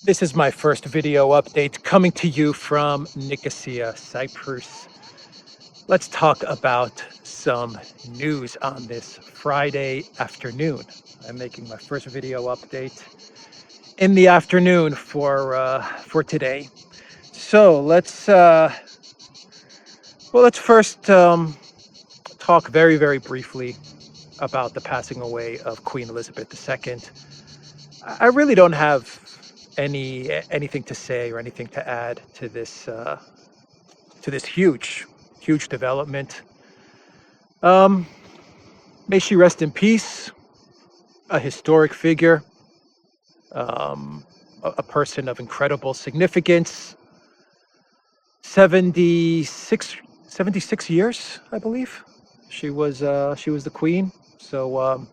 This is my first video update coming to you from Nicosia, Cyprus. Let's talk about some news on this Friday afternoon. I'm making my first video update in the afternoon for today. So let's first talk very briefly about the passing away of Queen Elizabeth II. I really don't have anything to say or anything to add to this huge development. May she rest in peace. A historic figure, a person of incredible significance. 76 years, I believe, she was the queen. So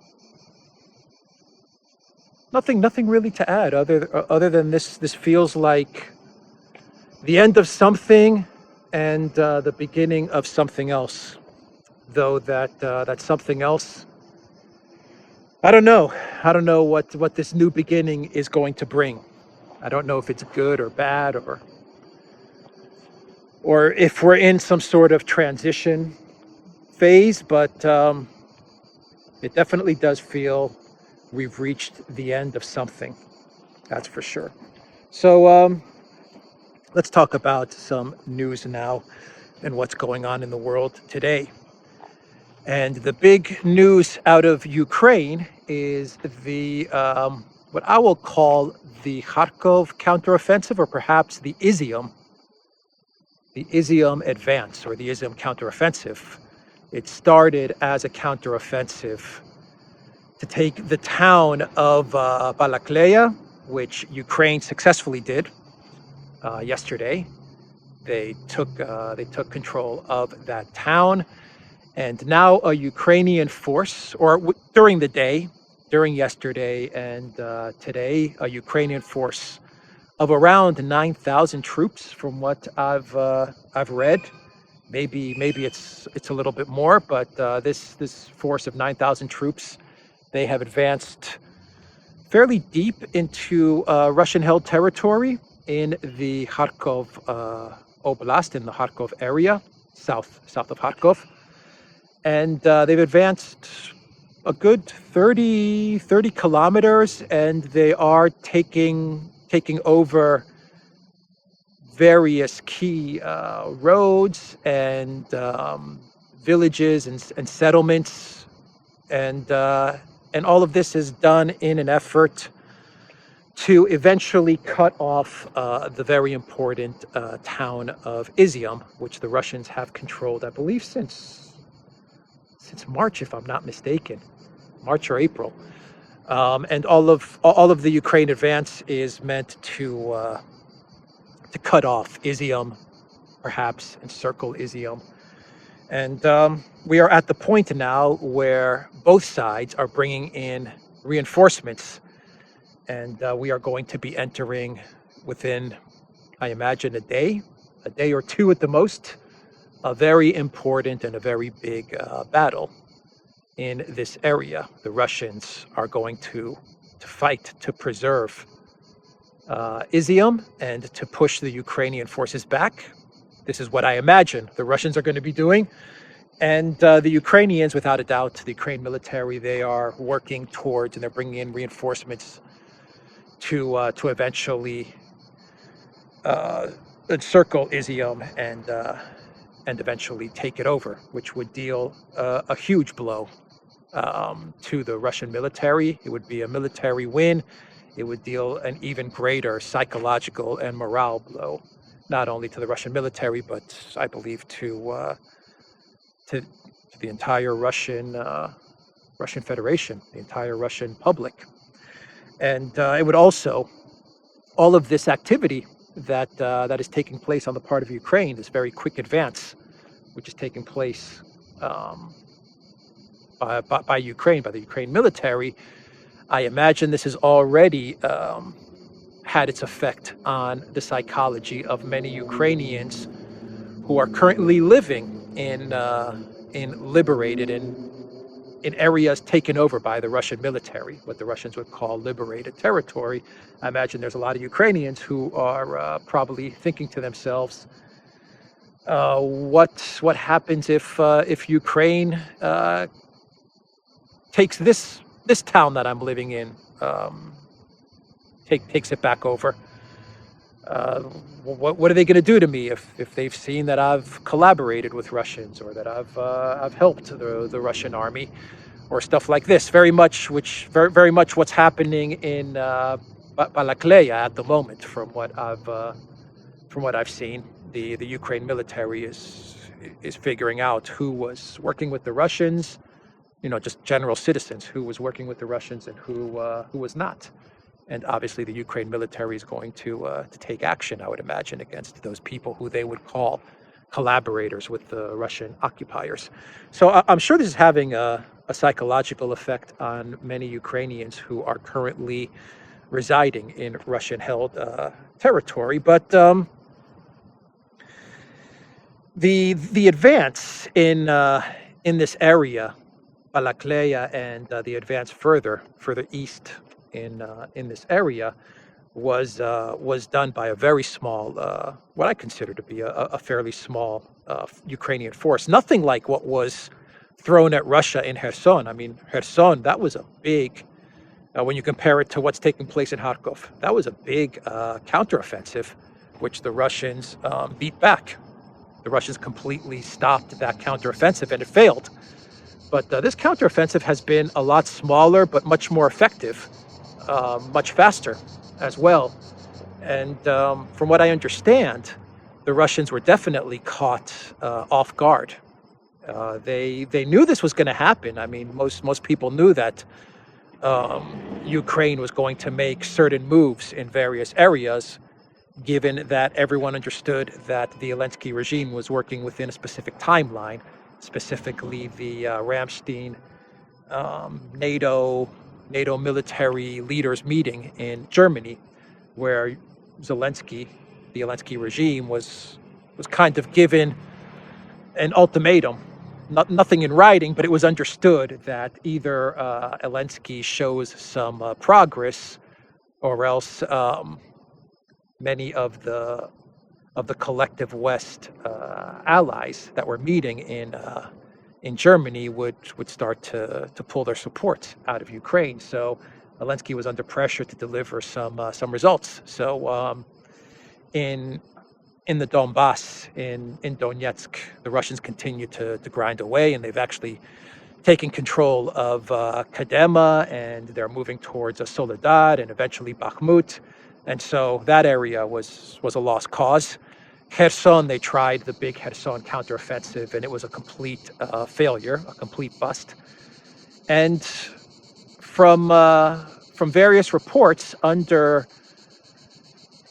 nothing really to add other than this feels like the end of something and the beginning of something else. Though that something else, I don't know what this new beginning is going to bring. I don't know if it's good or bad, or if we're in some sort of transition phase, but it definitely does feel we've reached the end of something, that's for sure. So let's talk about some news now and what's going on in the world today. And the big news out of Ukraine is the what I will call the Kharkov counteroffensive, or perhaps the Izyum advance, or the Izyum counteroffensive. It started as a counteroffensive to take the town of Balakleya, which Ukraine successfully did yesterday. They took control of that town. And now a Ukrainian force, during yesterday and today, a Ukrainian force of around 9,000 troops, from what I've read. Maybe it's a little bit more, but this force of 9,000 troops, they have advanced fairly deep into Russian-held territory in the Kharkov Oblast, in the Kharkov area, south of Kharkov. And they've advanced a good 30 kilometers, and they are taking over various key roads and villages and settlements, and all of this is done in an effort to eventually cut off the very important town of Izyum, which the Russians have controlled, I believe, since March, if I'm not mistaken, March or April. And all of the Ukraine advance is meant to cut off Izyum, perhaps encircle Izyum. And we are at the point now where both sides are bringing in reinforcements, and we are going to be entering within, I imagine, a day or two at the most, a very important and a very big battle in this area. The Russians are going to fight to preserve Izyum and to push the Ukrainian forces back. This is what I imagine the Russians are going to be doing. And the Ukrainians, without a doubt, the Ukraine military, they are working towards, and they're bringing in reinforcements to eventually encircle Izyum and eventually take it over, which would deal a huge blow to the Russian military. It would be a military win. It would deal an even greater psychological and morale blow, not only to the Russian military, but I believe to the entire Russian Federation, the entire Russian public. And it would also, all of this activity that is taking place on the part of Ukraine, this very quick advance, which is taking place by Ukraine, by the Ukraine military, I imagine this has already had its effect on the psychology of many Ukrainians who are currently living in liberated and in areas taken over by the Russian military, what the Russians would call liberated territory. I imagine there's a lot of Ukrainians who are probably thinking to themselves, what happens if Ukraine takes this town that I'm living in, takes it back over? What are they going to do to me if they've seen that I've collaborated with Russians, or that I've helped the Russian army, or stuff like this? Very much what's happening in Balakleya at the moment, from what I've seen. The Ukraine military is figuring out who was working with the Russians, just general citizens, who was working with the Russians and who was not. And obviously the Ukraine military is going to take action, I would imagine, against those people who they would call collaborators with the Russian occupiers. So I'm sure this is having a psychological effect on many Ukrainians who are currently residing in Russian-held territory. But the advance in this area, Balakleya, and the advance further east in this area was done by a very small, what I consider to be a fairly small Ukrainian force. Nothing like what was thrown at Russia in Kherson. I mean, Kherson, that was a big, when you compare it to what's taking place in Kharkov, that was a big counteroffensive, which the Russians beat back. The Russians completely stopped that counteroffensive, and it failed. But this counteroffensive has been a lot smaller, but much more effective, much faster as well. And from what I understand, the Russians were definitely caught off guard. They knew this was going to happen. I mean, most people knew that Ukraine was going to make certain moves in various areas, given that everyone understood that the Zelensky regime was working within a specific timeline, specifically the Ramstein NATO military leaders meeting in Germany, where the Zelensky regime was kind of given an ultimatum. Nothing in writing, but it was understood that either Zelensky shows some progress, or else many of the collective West allies that were meeting in Germany would start to pull their support out of Ukraine. So Zelensky was under pressure to deliver some results. So in the Donbass, in Donetsk, the Russians continue to grind away, and they've actually taken control of Kadema, and they're moving towards Soledad and eventually Bakhmut. And so that area was a lost cause. Kherson, they tried the big Kherson counteroffensive, and it was a complete failure, a complete bust. And from various reports under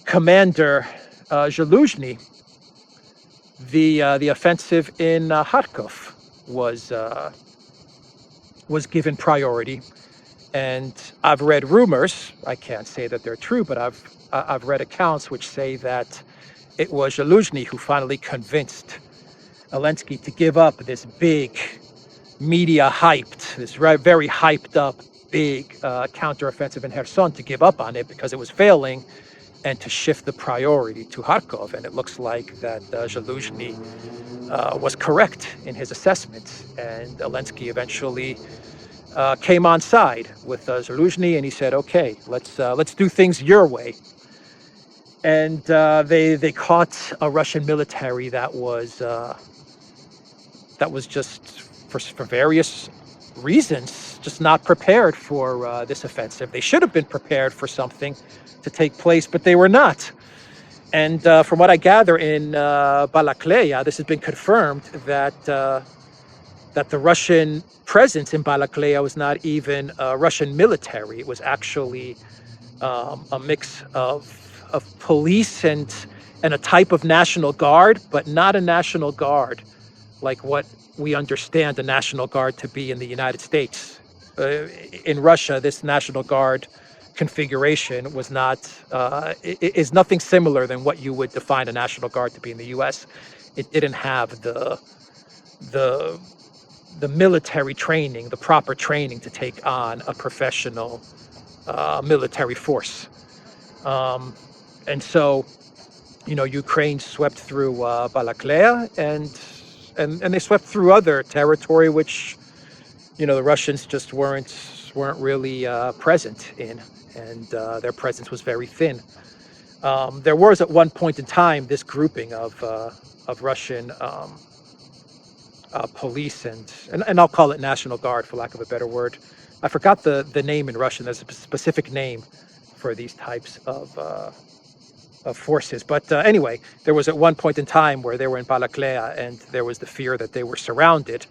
Commander Zaluzhny, the offensive in Kharkov was given priority. And I've read rumors, I can't say that they're true, but I've read accounts which say that it was Zaluzhny who finally convinced Zelensky to give up this big media hyped, this very hyped up big counteroffensive in Kherson, to give up on it because it was failing, and to shift the priority to Kharkov. And it looks like that Zaluzhny was correct in his assessment, and Zelensky eventually came on side with Zaluzhny, and he said, "Okay, let's do things your way." And they caught a Russian military that was just for various reasons just not prepared for this offensive. They should have been prepared for something to take place, but they were not. And from what I gather in Balakleya, this has been confirmed that the Russian presence in Balakleya was not even Russian military. It was actually a mix of police and a type of National Guard, but not a National Guard like what we understand the National Guard to be in the United States. In Russia, this National Guard configuration was not is nothing similar than what you would define a National Guard to be in the U.S. It didn't have the military training, the proper training to take on a professional military force. And so, Ukraine swept through Balakleia, and they swept through other territory which, the Russians just weren't really present in, and their presence was very thin. There was at one point in time this grouping of Russian police and I'll call it National Guard for lack of a better word. I forgot the name in Russian. There's a specific name for these types of forces. But anyway, there was at one point in time where they were in Balakleia, and there was the fear that they were surrounded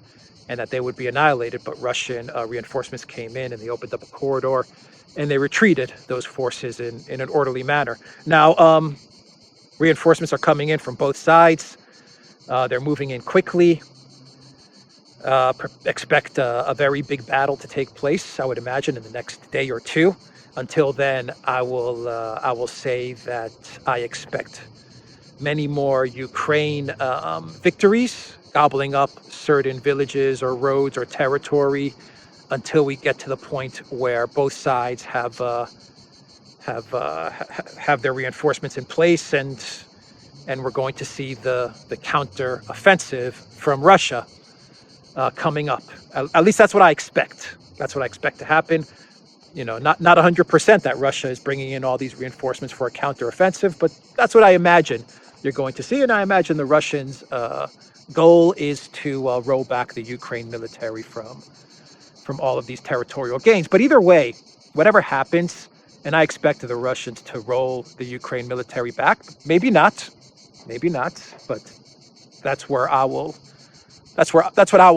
and that they would be annihilated. But Russian reinforcements came in, and they opened up a corridor, and they retreated those forces in an orderly manner. Now, reinforcements are coming in from both sides. They're moving in quickly. Expect a very big battle to take place, I would imagine, in the next day or two. Until then, I will say that I expect many more Ukraine victories, gobbling up certain villages or roads or territory, until we get to the point where both sides have their reinforcements in place, and we're going to see the counter offensive from Russia coming up. At least that's what I expect. That's what I expect to happen. Not 100% that Russia is bringing in all these reinforcements for a counteroffensive, but that's what I imagine you're going to see. And I imagine the Russians' goal is to roll back the Ukraine military from all of these territorial gains. But either way, whatever happens, and I expect the Russians to roll the Ukraine military back. Maybe not, but that's what I will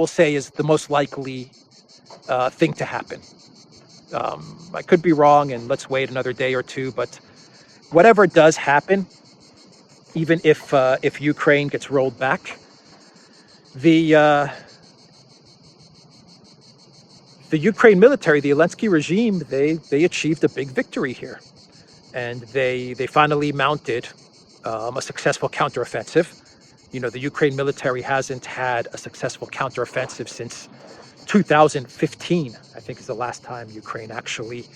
say is the most likely thing to happen. I could be wrong, and let's wait another day or two. But whatever does happen, even if Ukraine gets rolled back, the Ukraine military, the Zelensky regime, they achieved a big victory here, and they finally mounted a successful counteroffensive. The Ukraine military hasn't had a successful counteroffensive since 2015, I think, is the last time Ukraine actually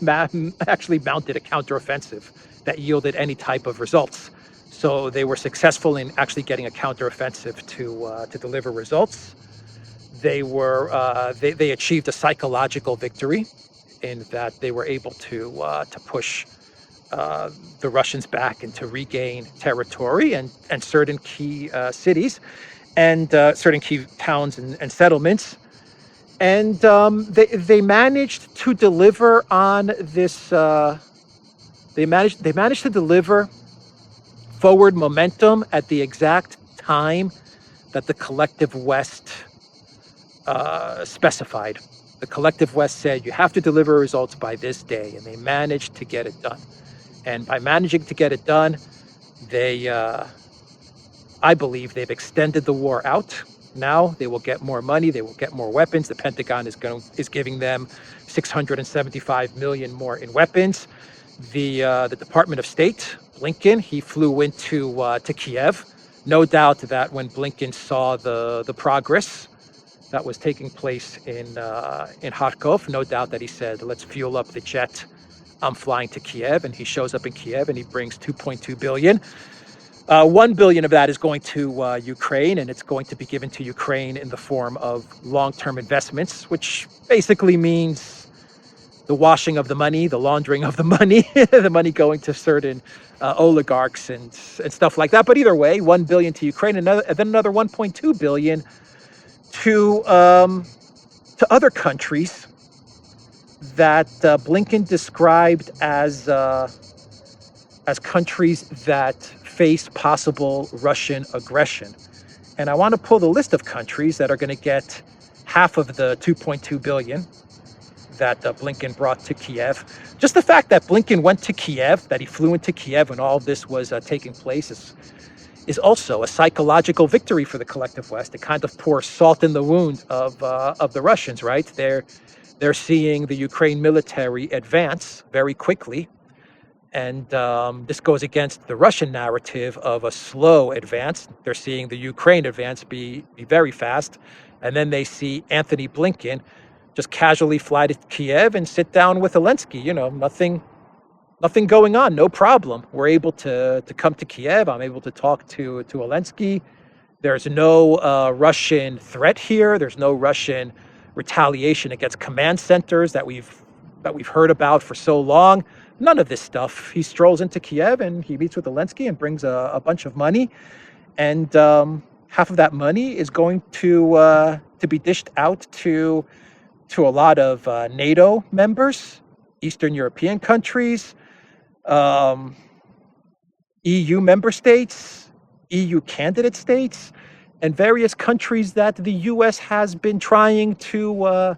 mounted a counteroffensive that yielded any type of results. So they were successful in actually getting a counteroffensive to deliver results. They achieved a psychological victory in that they were able to push the Russians back and to regain territory and certain key cities and certain key towns and settlements. And they managed to deliver on this. They managed to deliver forward momentum at the exact time that the collective West specified. The collective West said you have to deliver results by this day, and they managed to get it done. And by managing to get it done, I believe they've extended the war out. Now they will get more money. They will get more weapons. The Pentagon is giving them $675 million more in weapons. The Department of State, Blinken, he flew into to Kiev. No doubt that when Blinken saw the progress that was taking place in Kharkov, no doubt that he said, "Let's fuel up the jet. I'm flying to Kiev." And he shows up in Kiev and he brings $2.2 billion. $1 billion of that is going to Ukraine, and it's going to be given to Ukraine in the form of long-term investments, which basically means the washing of the money, the laundering of the money, the money going to certain oligarchs and stuff like that. But either way, $1 billion to Ukraine, and then another $1.2 billion to other countries that Blinken described as countries that face possible Russian aggression. And I want to pull the list of countries that are going to get half of the $2.2 billion that Blinken brought to Kiev. Just the fact that Blinken went to Kiev, that he flew into Kiev when all of this was taking place is also a psychological victory for the collective West. It kind of pours salt in the wound of the Russians, right? They're seeing the Ukraine military advance very quickly, And this goes against the Russian narrative of a slow advance. They're seeing the Ukraine advance be very fast. And then they see Anthony Blinken just casually fly to Kiev and sit down with Zelensky. Nothing going on, no problem. We're able to come to Kiev. I'm able to talk to Zelensky. There's no Russian threat here. There's no Russian retaliation against command centers that we've heard about for so long. None of this stuff. He strolls into Kiev and he meets with Zelensky and brings a bunch of money, and half of that money is going to be dished out to a lot of NATO members, Eastern European countries, EU member states, EU candidate states, and various countries that the U.S. has been trying to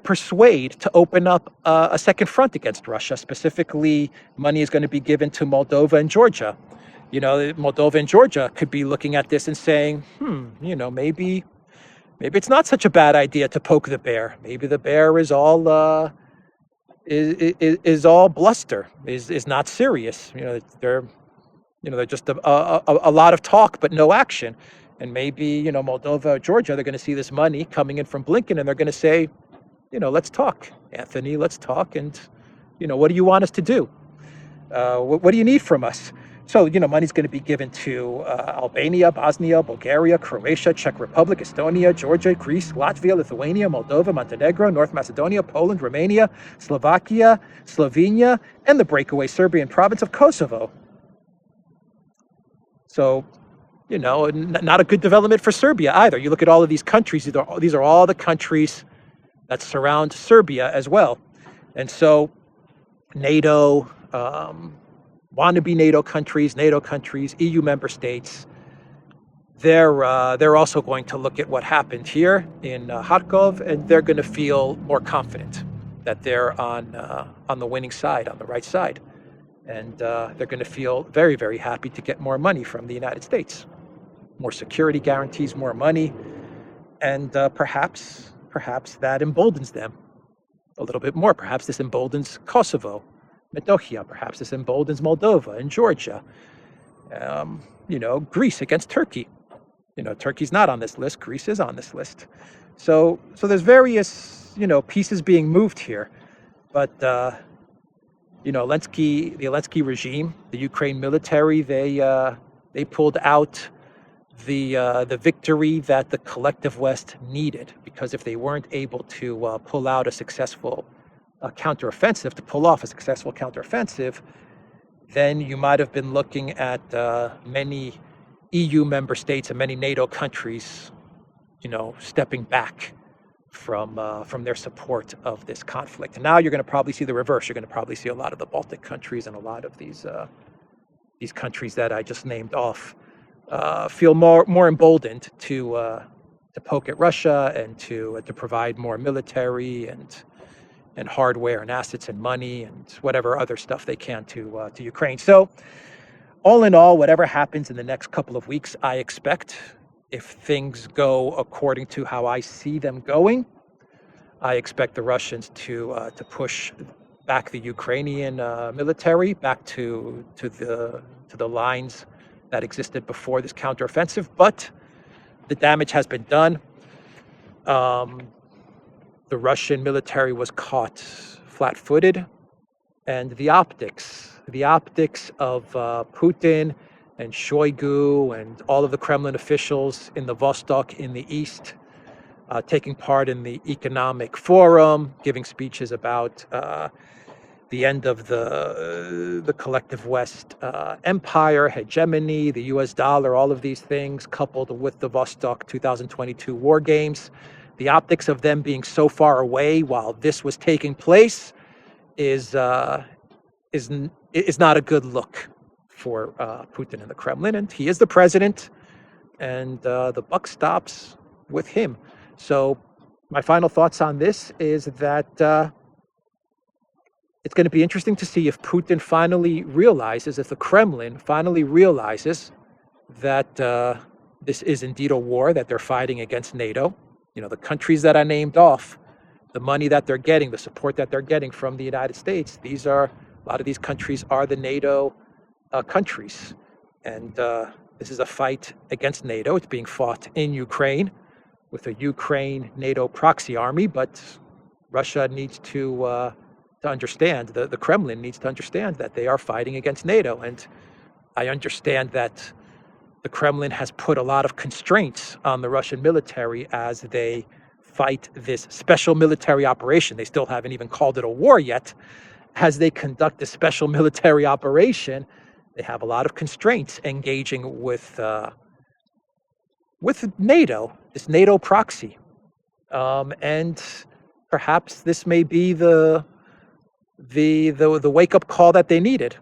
persuade to open up a second front against Russia. Specifically, money is going to be given to Moldova and Georgia. Moldova and Georgia could be looking at this and saying, maybe it's not such a bad idea to poke the bear. Maybe the bear is all is all bluster, is not serious. They're just a lot of talk but no action. And maybe Moldova or Georgia, they're going to see this money coming in from Blinken and they're going to say, let's talk, Anthony, let's talk. And, what do you want us to do? What do you need from us? So, money's going to be given to Albania, Bosnia, Bulgaria, Croatia, Czech Republic, Estonia, Georgia, Greece, Latvia, Lithuania, Moldova, Montenegro, North Macedonia, Poland, Romania, Slovakia, Slovenia, and the breakaway Serbian province of Kosovo. So, not a good development for Serbia either. You look at all of these countries, these are all the countries that surround Serbia as well. And so NATO, wannabe NATO countries, EU member states, they're also going to look at what happened here in Kharkov, and they're going to feel more confident that they're on the winning side, on the right side. And they're going to feel very, very happy to get more money from the United States. More security guarantees, more money, and perhaps that emboldens them a little bit more. Perhaps this emboldens Kosovo, Metohija. Perhaps this emboldens Moldova and Georgia. Greece against Turkey. Turkey's not on this list. Greece is on this list. So there's various pieces being moved here, but the Zelensky regime, the Ukraine military, they pulled out the victory that the collective West needed, because if they weren't able to pull out a successful counteroffensive, to pull off a successful counteroffensive, then you might have been looking at many EU member states and many NATO countries, stepping back from their support of this conflict. And now you're going to probably see the reverse. You're going to probably see a lot of the Baltic countries and a lot of these countries that I just named off feel more emboldened to poke at Russia and to provide more military and hardware and assets and money and whatever other stuff they can to Ukraine. So all in all, whatever happens in the next couple of weeks, I expect, if things go according to how I see them going, I expect the Russians to push back the Ukrainian military back to the lines that existed before this counteroffensive. But the damage has been done. The Russian military was caught flat-footed, and the optics of Putin and Shoigu and all of the Kremlin officials in the Vostok in the east, taking part in the economic forum, giving speeches about the end of the collective West empire, hegemony, the US dollar, all of these things, coupled with the Vostok 2022 war games. The optics of them being so far away while this was taking place is not a good look for Putin and the Kremlin. And he is the president, and the buck stops with him. So my final thoughts on this is that it's going to be interesting to see if Putin finally realizes, if the Kremlin finally realizes that this is indeed a war, that they're fighting against NATO. The countries that I named off, the money that they're getting, the support that they're getting from the United States, these are A lot of these countries are the NATO countries. And this is a fight against NATO. It's being fought in Ukraine with a Ukraine NATO proxy army, but Russia needs to understand, the Kremlin needs to understand that they are fighting against NATO. And I understand that the Kremlin has put a lot of constraints on the Russian military as they fight this special military operation. They still haven't even called it a war yet. As they conduct this special military operation, they have a lot of constraints engaging with NATO, this NATO proxy. And perhaps this may be the wake-up call that they needed.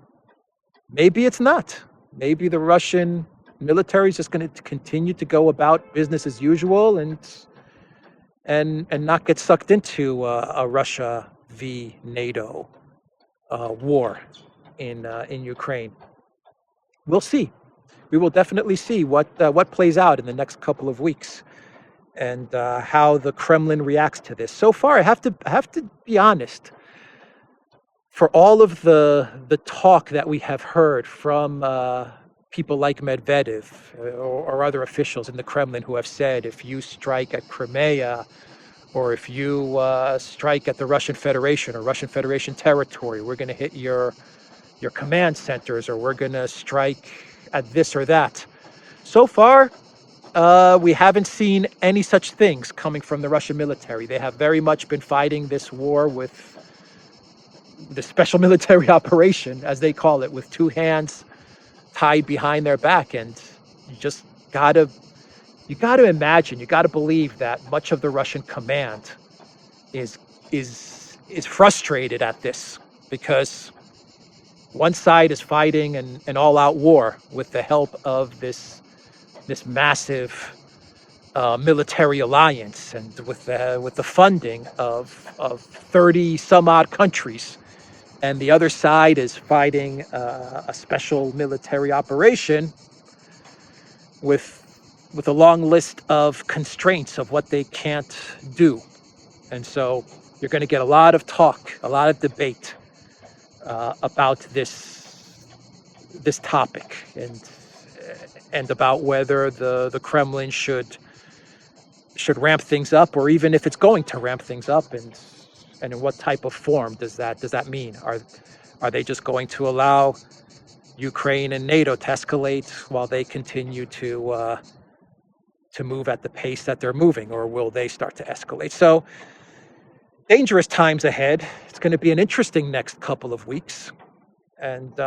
Maybe it's not. Maybe the Russian military is just going to continue to go about business as usual and not get sucked into a Russia v NATO war in Ukraine. We'll see. We will definitely see what plays out in the next couple of weeks, and how the Kremlin reacts to this. So far, I have to be honest. For all of the talk that we have heard from people like Medvedev or other officials in the Kremlin who have said, if you strike at Crimea, or if you strike at the Russian Federation or Russian Federation territory, we're going to hit your command centers, or we're going to strike at this or that. So far, we haven't seen any such things coming from the Russian military. They have very much been fighting this war with the special military operation, as they call it, with two hands tied behind their back. And you just gotta imagine, you gotta believe that much of the Russian command is frustrated at this, because one side is fighting an all-out war with the help of this massive military alliance, and with the funding of 30 some odd countries, and the other side is fighting a special military operation with a long list of constraints of what they can't do. And so you're going to get a lot of talk, a lot of debate about this topic, and about whether the Kremlin should ramp things up, or even if it's going to ramp things up, and in what type of form does that mean? Are they just going to allow Ukraine and NATO to escalate while they continue to move at the pace that they're moving, or will they start to escalate? So dangerous times ahead. It's going to be an interesting next couple of weeks, and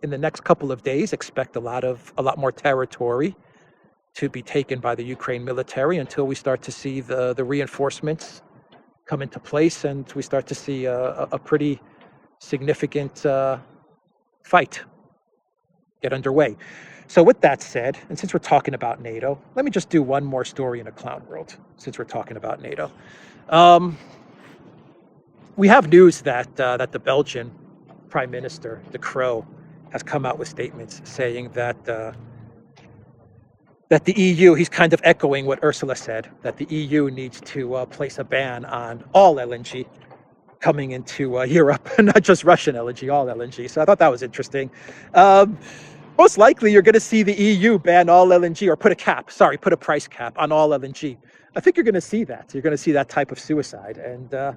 in the next couple of days, expect a lot more territory to be taken by the Ukraine military, until we start to see the reinforcements come into place, and we start to see a pretty significant fight get underway. So with that said, and since we're talking about NATO, let me just do one more story in a clown world, since we're talking about NATO. We have news that the Belgian Prime Minister, De Croo, has come out with statements saying that the EU, he's kind of echoing what Ursula said, that the EU needs to place a ban on all LNG coming into Europe, not just Russian LNG, all LNG. So I thought that was interesting. Most likely you're going to see the EU ban all LNG, or put a price cap on all LNG. I think you're going to see that. You're going to see that type of suicide. And,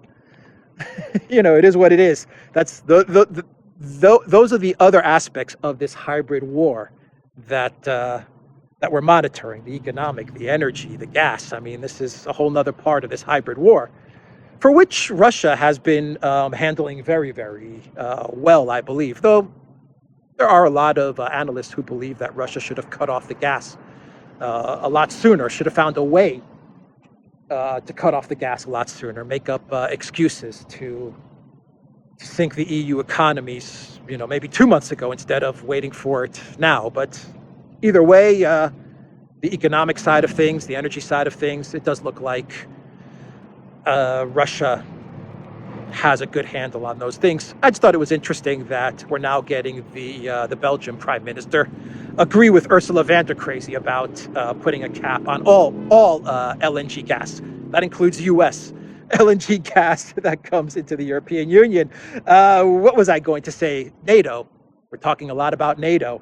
it is what it is. That's those are the other aspects of this hybrid war that we're monitoring: the economic, the energy, the gas. I mean, this is a whole nother part of this hybrid war, for which Russia has been handling very, very well, I believe. Though there are a lot of analysts who believe that Russia should have cut off the gas a lot sooner, should have found a way to cut off the gas a lot sooner, make up excuses to sink the EU economies, maybe 2 months ago instead of waiting for it now. But either way, the economic side of things, the energy side of things, it does look like Russia has a good handle on those things. I just thought it was interesting that we're now getting the Belgian Prime Minister agree with Ursula von der Crazy about putting a cap on all LNG gas. That includes US LNG gas that comes into the European Union. What was I going to say? NATO. We're talking a lot about NATO.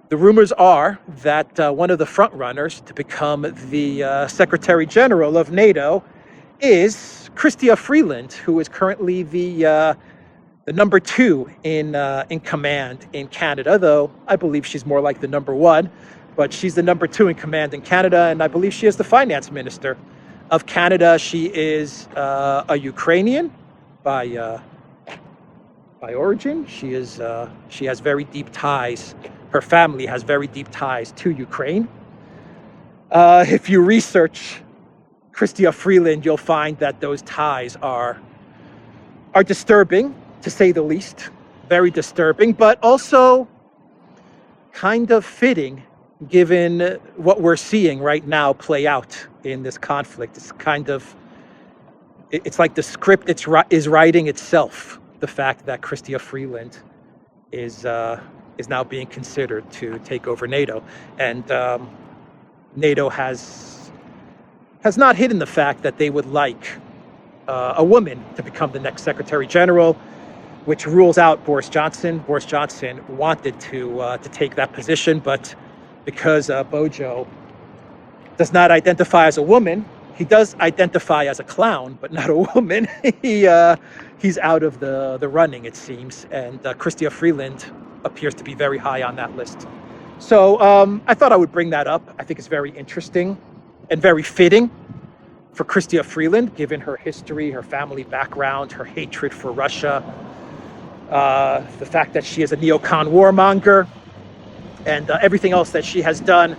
The rumors are that one of the front runners to become the Secretary General of NATO is Freeland, who is currently the number 2 in command in Canada, though I believe she's more like the number 1. But she's the number 2 in command in Canada, and I believe she is the finance minister of Canada. She is a Ukrainian by origin. She has very deep ties. Her family has very deep ties to Ukraine. If you research Freeland, you'll find that those ties are disturbing, to say the least. Very disturbing, but also kind of fitting, given what we're seeing right now play out in this conflict. It's like the script is writing itself. The fact that Freeland is now being considered to take over NATO, and NATO has not hidden the fact that they would like a woman to become the next Secretary General, which rules out Boris Johnson. Boris Johnson wanted to take that position, but because Bojo does not identify as a woman, he does identify as a clown, but not a woman. He's out of the running, it seems, and Freeland appears to be very high on that list. So I thought I would bring that up. I think it's very interesting and very fitting for Freeland, given her history, her family background, her hatred for Russia, the fact that she is a neocon warmonger, and everything else that she has done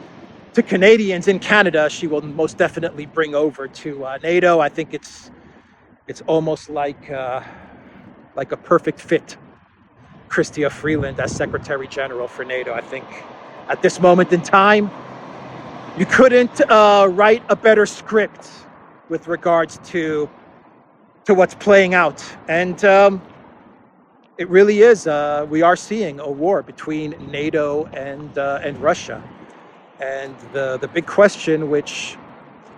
to Canadians in Canada, she will most definitely bring over to NATO. I think it's almost like a perfect fit, Freeland as Secretary General for NATO. I think at this moment in time, you couldn't write a better script with regards to what's playing out. And it really is. We are seeing a war between NATO and Russia. And the big question, which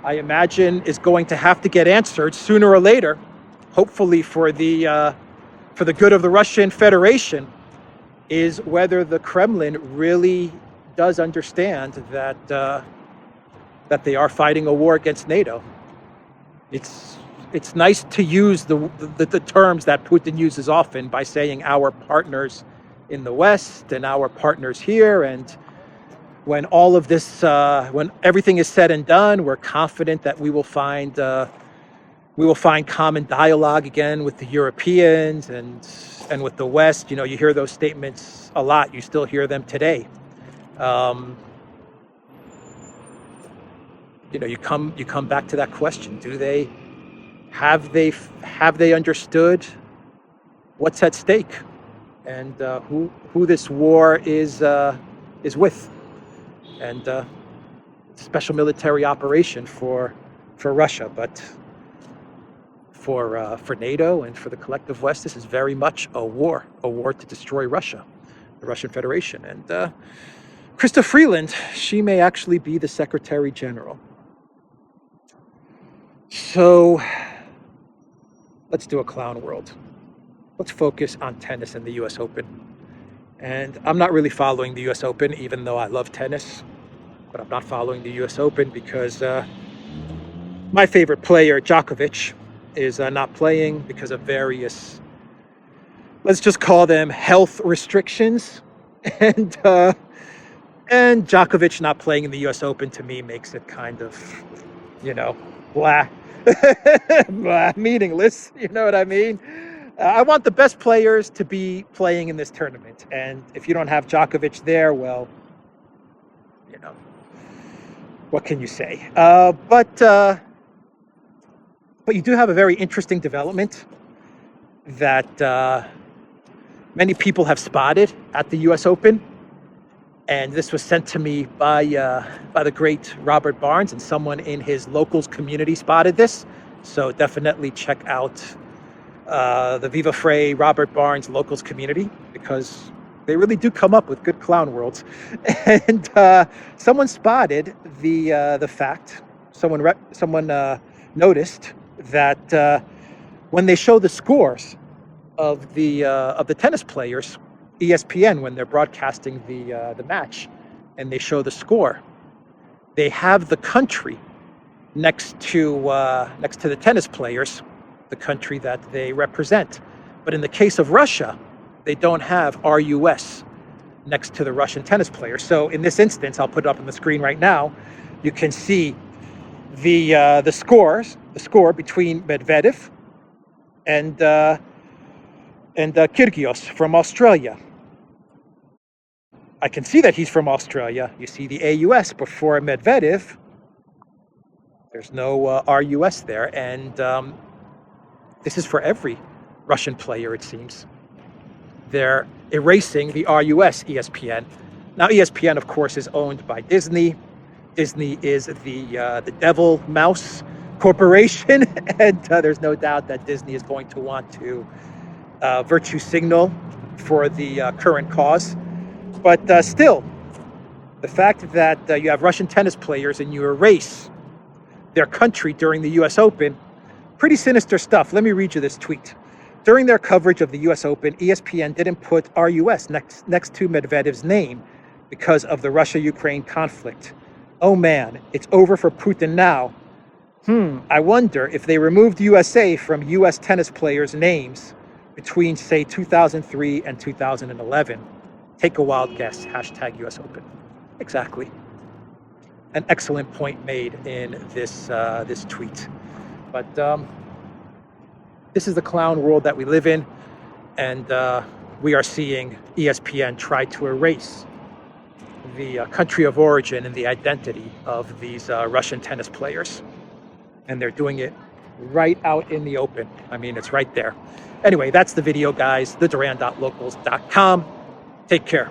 I imagine is going to have to get answered sooner or later, hopefully for the good of the Russian Federation, is whether the Kremlin really does understand that they are fighting a war against NATO. It's nice to use the terms that Putin uses often by saying our partners in the West and our partners here. And when all of this, when everything is said and done, we're confident that we will find common dialogue again with the Europeans and with the West. You know, you hear those statements a lot. You still hear them today. You come back to that question. Have they understood what's at stake, and who this war is with? And special military operation for Russia, but for NATO and for the collective West, this is very much a war to destroy Russia, the Russian Federation. And Freeland, she may actually be the Secretary General. So let's do a clown world. Let's focus on tennis and the US Open. And I'm not really following the US Open, even though I love tennis. But I'm not following the US Open because my favorite player, Djokovic, is not playing because of various, let's just call them health restrictions. And Djokovic not playing in the US Open, to me, makes it kind of, blah. Blah, meaningless. You know what I mean? I want the best players to be playing in this tournament. And if you don't have Djokovic there, well, what can you say? But you do have a very interesting development that many people have spotted at the US Open. And this was sent to me by the great Robert Barnes, and someone in his locals community spotted this. So definitely check out the Viva Frey Robert Barnes locals community, because they really do come up with good clown worlds. And someone spotted the fact. Someone noticed that when they show the scores of the tennis players, ESPN, when they're broadcasting the match, and they show the score, they have the country next to the tennis players, the country that they represent. But in the case of Russia, they don't have RUS next to the Russian tennis players. So in this instance, I'll put it up on the screen right now. You can see the score between Medvedev and Kyrgios from Australia. I can see that he's from Australia. You see the AUS before Medvedev. There's no RUS there, and this is for every Russian player, it seems. They're erasing the RUS ESPN. Now, ESPN, of course, is owned by Disney. Disney is the devil mouse corporation, and there's no doubt that Disney is going to want to virtue signal for the current cause. But still, the fact that you have Russian tennis players and you erase their country during the US Open, pretty sinister stuff. Let me read you this tweet. During their coverage of the US Open, ESPN didn't put RUS next to Medvedev's name because of the Russia-Ukraine conflict. Oh man, it's over for Putin now. I wonder if they removed USA from US tennis players' names between, say, 2003 and 2011. Take a wild guess, hashtag US Open. Exactly. An excellent point made in this tweet. But this is the clown world that we live in, and we are seeing ESPN try to erase the country of origin and the identity of these Russian tennis players. And they're doing it right out in the open. I mean, it's right there. Anyway, that's the video, guys. theduran.locals.com. Take care.